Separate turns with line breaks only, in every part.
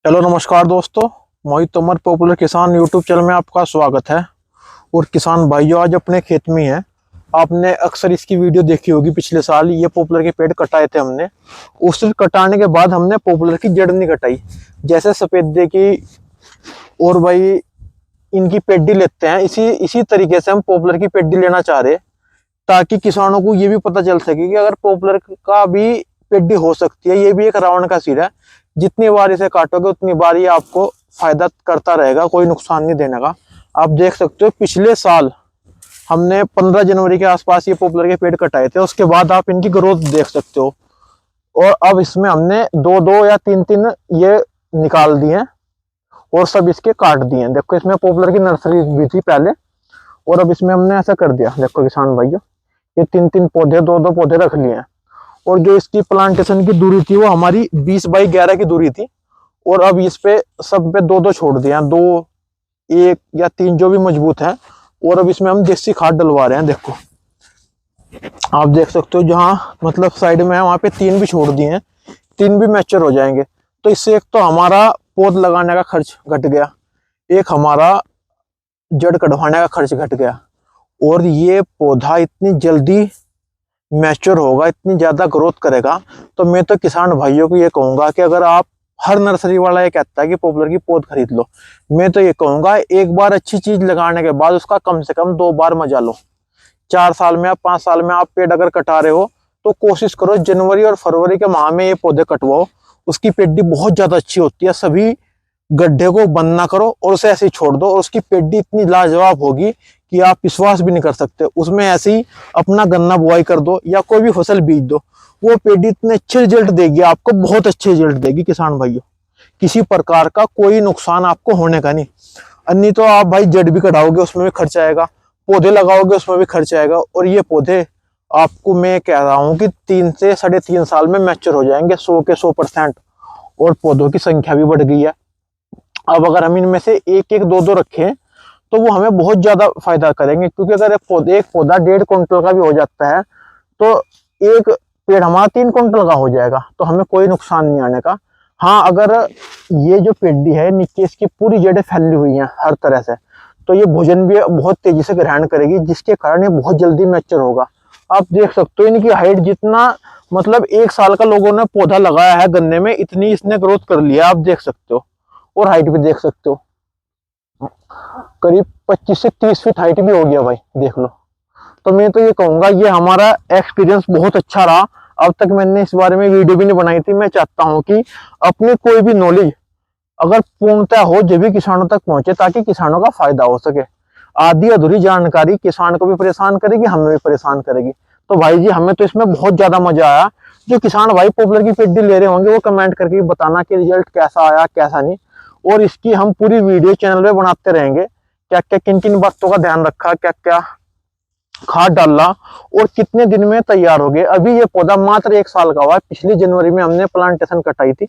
Hello नमस्कार दोस्तों, मोहित Tomar popular किसान यूट्यूब चैनल में आपका स्वागत है। और किसान भाइयों, आज अपने खेत में हैं। आपने अक्सर इसकी वीडियो देखी होगी। पिछले साल ये पॉपुलर के पेड़ कटाए थे हमने। उस कटाने के बाद हमने पॉपुलर की जड़ नहीं कटाई, जैसे सफेदे की और भाई इनकी पेड्डी लेते हैं, इसी तरीके से हम पॉपुलर की पेड्डी लेना चाह रहे, ताकि किसानों को ये भी पता चल सके कि अगर पॉपुलर का भी पेड्डी हो सकती है। ये भी एक रावण का सिर है, जितनी बार इसे काटोगे उतनी बार ये आपको फायदा करता रहेगा, कोई नुकसान नहीं देने का। आप देख सकते हो पिछले साल हमने 15 जनवरी के आसपास ये पॉपुलर के पेड़ कटाए थे। उसके बाद आप इनकी ग्रोथ देख सकते हो। और अब इसमें हमने दो दो या तीन तीन ये निकाल दिए और सब इसके काट दिए। देखो, इसमें पॉपुलर की नर्सरी भी थी पहले, और अब इसमें हमने ऐसा कर दिया। देखो किसान भाइयों, ये तीन तीन पौधे, दो दो पौधे रख लिए हैं। और जो इसकी प्लांटेशन की दूरी थी वो हमारी 20 बाई 11 की दूरी थी। और अब इस पे सब पे दो दो छोड़ दिया, दो, एक या तीन जो भी मजबूत है। और अब इसमें हम देसी खाद डलवा रहे हैं। देखो आप देख सकते हो, जहाँ मतलब साइड में है वहां पे तीन भी छोड़ दिए हैं। तीन भी मैच्योर हो जाएंगे। तो इससे एक तो हमारा पौध लगाने का खर्च घट गया, एक हमारा जड़ कटवाने का खर्च घट गया, और ये पौधा इतनी जल्दी मैच्योर होगा, इतनी ज्यादा ग्रोथ करेगा। तो मैं तो किसान भाइयों को ये कहूंगा कि अगर आप, हर नर्सरी वाला ये कहता है कि पॉपुलर की पौध खरीद लो, मैं तो ये कहूंगा एक बार अच्छी चीज लगाने के बाद उसका कम से कम 2 बार मजा लो। 4 साल में या 5 साल में आप पेड़ अगर कटा रहे हो तो कोशिश करो जनवरी और फरवरी के माह में ये पौधे कटवाओ। उसकी पेड्डी बहुत ज्यादा अच्छी होती है। सभी गड्ढे को बंद ना करो और उसे ऐसे ही छोड़ दो, और उसकी पेड्डी इतनी लाजवाब होगी कि आप विश्वास भी नहीं कर सकते। उसमें ऐसे ही अपना गन्ना बुआई कर दो या कोई भी फसल बीज दो, वो पेड्डी इतने अच्छे रिजल्ट देगी आपको, बहुत अच्छे रिजल्ट देगी किसान भाइयों। किसी प्रकार का कोई नुकसान आपको होने का नहीं। अन्य तो आप भाई जड़ भी कटाओगे उसमें भी खर्च आएगा, पौधे लगाओगे उसमें भी खर्च आएगा। और ये पौधे आपको मैं कह रहा हूँ कि 3 से 3.5 साल में मैच्योर हो जाएंगे 100 के 100%। और पौधों की संख्या भी बढ़ गई है। अब अगर हम इनमें से एक एक दो दो रखें तो वो हमें बहुत ज्यादा फायदा करेंगे, क्योंकि अगर एक पौधा 1.5 क्विंटल का भी हो जाता है तो एक पेड़ हमारा 3 क्विंटल का हो जाएगा, तो हमें कोई नुकसान नहीं आने का। हाँ, अगर ये जो पेड्डी है नीचे इसकी पूरी जड़ें फैली हुई हैं हर तरह से, तो ये भोजन भी बहुत तेजी से ग्रहण करेगी, जिसके कारण ये बहुत जल्दी मैच्योर होगा। आप देख सकते हो इनकी हाइट जितना, मतलब 1 साल का लोगों ने पौधा लगाया है गन्ने में, इतनी इसने ग्रोथ कर लिया, आप देख सकते हो। और हाइट भी देख सकते हो, करीब 25 से 30 फीट हाइट भी हो गया भाई, देख लो। तो मैं तो ये कहूंगा, ये हमारा एक्सपीरियंस बहुत अच्छा रहा। अब तक मैंने इस बारे में वीडियो भी नहीं बनाई थी। मैं चाहता हूं कि अपनी कोई भी नॉलेज अगर पूर्णतः हो जब भी किसानों तक पहुंचे, ताकि किसानों का फायदा हो सके। आधी अधूरी जानकारी किसान को भी परेशान करेगी, हमें भी परेशान करेगी। तो भाई जी, हमें तो इसमें बहुत ज्यादा मजा आया। जो किसान भाई पॉपुलर की पेड्डी ले रहे होंगे वो कमेंट करके बताना कि रिजल्ट कैसा आया कैसा नहीं। और इसकी हम पूरी वीडियो चैनल पे बनाते रहेंगे, क्या क्या किन किन बातों का ध्यान रखा, क्या क्या खाद डाला और कितने दिन में तैयार हो गए। अभी ये पौधा मात्र 1 साल का हुआ है। पिछली जनवरी में हमने प्लांटेशन कटाई थी।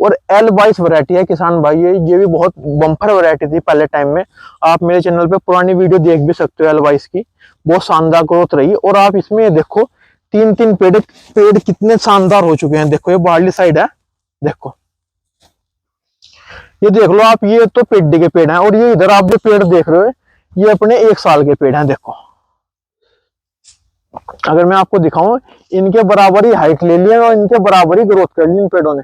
और L22 वैरायटी है किसान भाई, ये भी बहुत बम्पर वैरायटी थी पहले टाइम में। आप मेरे चैनल पे पुरानी वीडियो देख भी सकते हो L22 की, बहुत शानदार ग्रोथ रही। और आप इसमें देखो 3-3 पेड़ कितने शानदार हो चुके हैं। देखो ये बाहरली साइड है, देखो ये देख लो आप, ये तो पेड्डी के पेड़ हैं। और ये इधर आप जो पेड़ देख रहे हो ये अपने 1 साल के पेड़ हैं। देखो अगर मैं आपको दिखाऊं, इनके बराबर ही हाइट ले लिया और इनके बराबर ही ग्रोथ कर ली इन पेड़ों ने।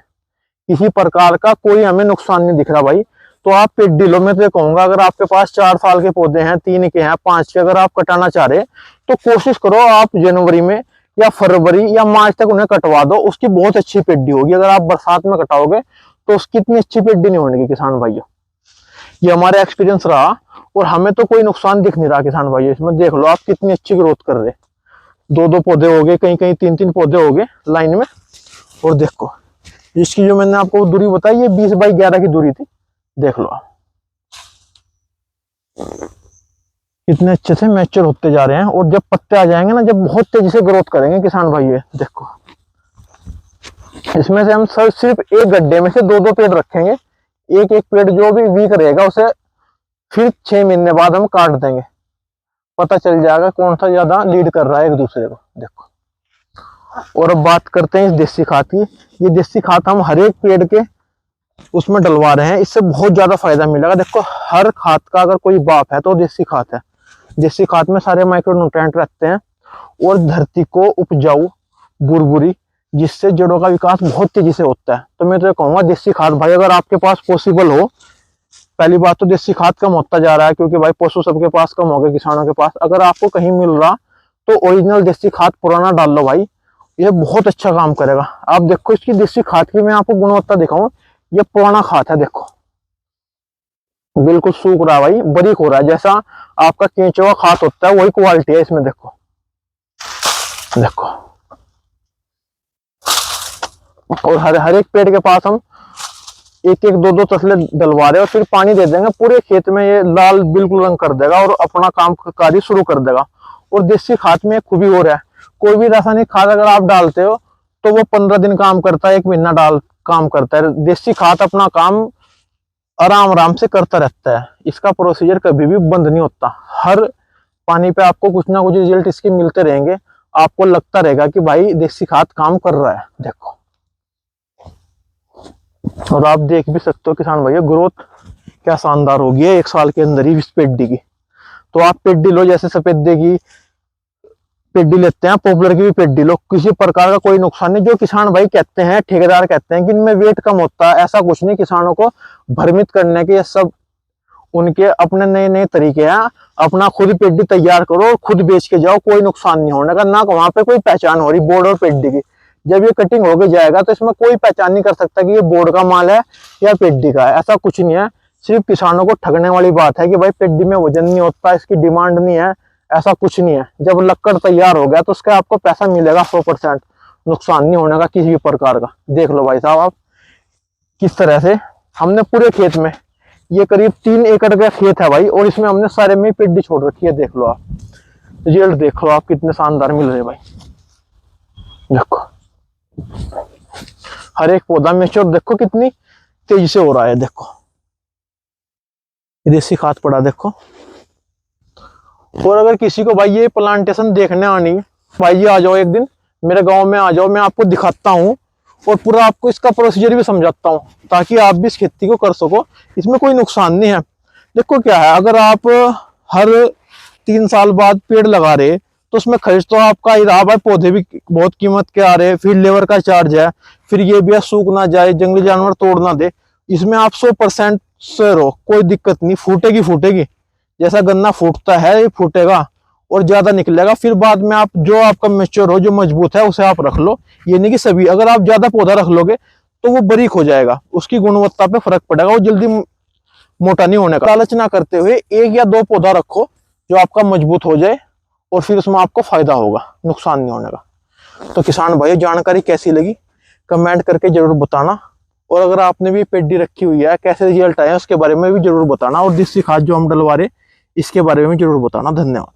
किसी प्रकार का कोई हमें नुकसान नहीं दिख रहा भाई। तो आप पेड्डी लो। मैं तो कहूंगा, अगर आपके पास 4 साल के पौधे हैं, 3 के हैं, 5 के, अगर आप कटाना चाह रहे तो कोशिश करो आप जनवरी में या फरवरी या मार्च तक उन्हें कटवा दो। उसकी बहुत अच्छी पेड्डी होगी। अगर आप बरसात में कटाओगे तो उसकी इतनी अच्छी पेड्डी नहीं होने की किसान भाइयों। ये हमारा एक्सपीरियंस रहा और हमें तो कोई नुकसान दिख नहीं रहा किसान भाइयों। इसमें देख लो आप कितनी अच्छी ग्रोथ कर रहे। 2-2 पौधे हो गए, कहीं कहीं 3-3 पौधे हो गए लाइन में। और देखो इसकी जो मैंने आपको दूरी बताई, ये 20 बाई 11 की दूरी थी। देख लो आप इतने अच्छे से मैच्योर होते जा रहे हैं। और जब पत्ते आ जाएंगे ना, जब बहुत तेजी से ग्रोथ करेंगे किसान भाई। ये देखो, इसमें से हम सिर्फ एक गड्ढे में से 2-2 पेड़ रखेंगे। एक एक पेड़ जो भी वीक रहेगा उसे फिर 6 महीने बाद हम काट देंगे। पता चल जाएगा कौन सा ज्यादा लीड कर रहा है एक दूसरे को। देखो, और अब बात करते हैं इस देसी खाद की। ये देसी खाद हम हर एक पेड़ के उसमें डलवा रहे हैं, इससे बहुत ज्यादा फायदा मिलेगा। देखो हर खाद का अगर कोई बाप है तो देसी खाद है। देसी खाद में सारे माइक्रोन्यूट्रिएंट रहते हैं और धरती को उपजाऊ बुरबुरी, जिससे जड़ों का विकास बहुत तेजी से होता है। तो मैं तो कहूंगा देसी खाद भाई अगर आपके पास पॉसिबल हो, पहली बात तो देसी खाद कम होता जा रहा है क्योंकि भाई पशु सबके पास कम हो गए किसानों के पास। अगर आपको कहीं मिल रहा तो ओरिजिनल देसी खाद पुराना डाल लो भाई, ये बहुत अच्छा काम करेगा। आप देखो इसकी देसी खाद की मैं आपको गुणवत्ता दिखाऊं, ये पुराना खाद है, देखो बिल्कुल सूख रहा है भाई, बारीक हो रहा है, जैसा आपका केंचुआ खाद होता है वही क्वालिटी है इसमें। देखो देखो, और हर एक पेड़ के पास हम एक एक दो दो तसले डलवा रहे हैं और फिर पानी दे देंगे पूरे खेत में, ये लाल बिल्कुल रंग कर देगा और अपना काम कार्य शुरू कर देगा। और देसी खाद में एक खूबी और है, कोई भी रासायनिक खाद अगर आप डालते हो तो वो 15 दिन काम करता है, 1 महीना काम करता है। देसी खाद अपना काम आराम आराम से करता रहता है, इसका प्रोसीजर कभी भी बंद नहीं होता। हर पानी पे आपको कुछ ना कुछ रिजल्ट इसके मिलते रहेंगे, आपको लगता रहेगा कि भाई देसी खाद काम कर रहा है। देखो, और आप देख भी सकते हो किसान भैया ग्रोथ क्या शानदार होगी है 1 साल के अंदर ही इस पेड्डी की। तो आप पेड्डी लो, जैसे सफेदे की पेड्डी लेते हैं, पॉपुलर की भी पेड्डी लो, किसी प्रकार का कोई नुकसान नहीं। जो किसान भाई कहते हैं, ठेकेदार कहते हैं कि इनमें वेट कम होता है, ऐसा कुछ नहीं। किसानों को भ्रमित करने के ये सब उनके अपने नए नए तरीके हैं। अपना खुद पेड्डी तैयार करो, खुद बेच के जाओ, कोई नुकसान नहीं होने का, ना वहां पे कोई पहचान हो रही बोर्ड और पेड्डी की। जब ये कटिंग होके जाएगा तो इसमें कोई पहचान नहीं कर सकता कि ये बोर्ड का माल है या पेड्डी का है, ऐसा कुछ नहीं है। सिर्फ किसानों को ठगने वाली बात है कि भाई पेड्डी में वजन नहीं होता, इसकी डिमांड नहीं है, ऐसा कुछ नहीं है। जब लक्कड़ तैयार हो गया तो उसका आपको पैसा मिलेगा 100%, नुकसान नहीं होने का किसी भी प्रकार का। देख लो भाई साहब आप किस तरह से हमने पूरे खेत में, ये करीब 3 एकड़ का खेत है भाई, और इसमें हमने सारे में पेड्डी छोड़ रखी है। देख लो आप रिजल्ट, देख लो आप कितने शानदार मिल रहे हैं भाई। देखो हर एक पौधा मैच्योर देखो कितनी तेजी से हो रहा है। देखो देसी खाद पड़ा देखो। और अगर किसी को भाई ये प्लांटेशन देखने आनी भाई, ये आ जाओ एक दिन मेरे गांव में आ जाओ, मैं आपको दिखाता हूँ और पूरा आपको इसका प्रोसीजर भी समझाता हूँ ताकि आप भी इस खेती को कर सको। इसमें कोई नुकसान नहीं है। देखो क्या है, अगर आप हर 3 साल बाद पेड़ लगा रहे तो उसमें खर्च तो आपका ही रहा भाई, पौधे भी बहुत कीमत के आ रहे, फिर लेबर का चार्ज है, फिर ये भी सूख ना जाए, जंगली जानवर तोड़ ना दे। इसमें आप 100% श्योर हो, कोई दिक्कत नहीं, फूटेगी फूटेगी, जैसा गन्ना फूटता है ये फूटेगा और ज्यादा निकलेगा। फिर बाद में आप जो आपका मैच्योर हो, जो मजबूत है उसे आप रख लो। ये नहीं कि सभी, अगर आप ज्यादा पौधा रख लोगे तो वो बारीक हो जाएगा, उसकी गुणवत्ता पे फर्क पड़ेगा, वो जल्दी मोटा नहीं होने का। लालच ना करते हुए 1 या 2 पौधा रखो जो आपका मजबूत हो जाए और फिर उसमें आपको फायदा होगा, नुकसान नहीं होने का। तो किसान भाई जानकारी कैसी लगी कमेंट करके जरूर बताना, और अगर आपने भी पेड्डी रखी हुई है कैसे रिजल्ट आए उसके बारे में भी जरूर बताना, और देसी खाद जो हम डलवा रहे इसके बारे में जरूर बताना। धन्यवाद।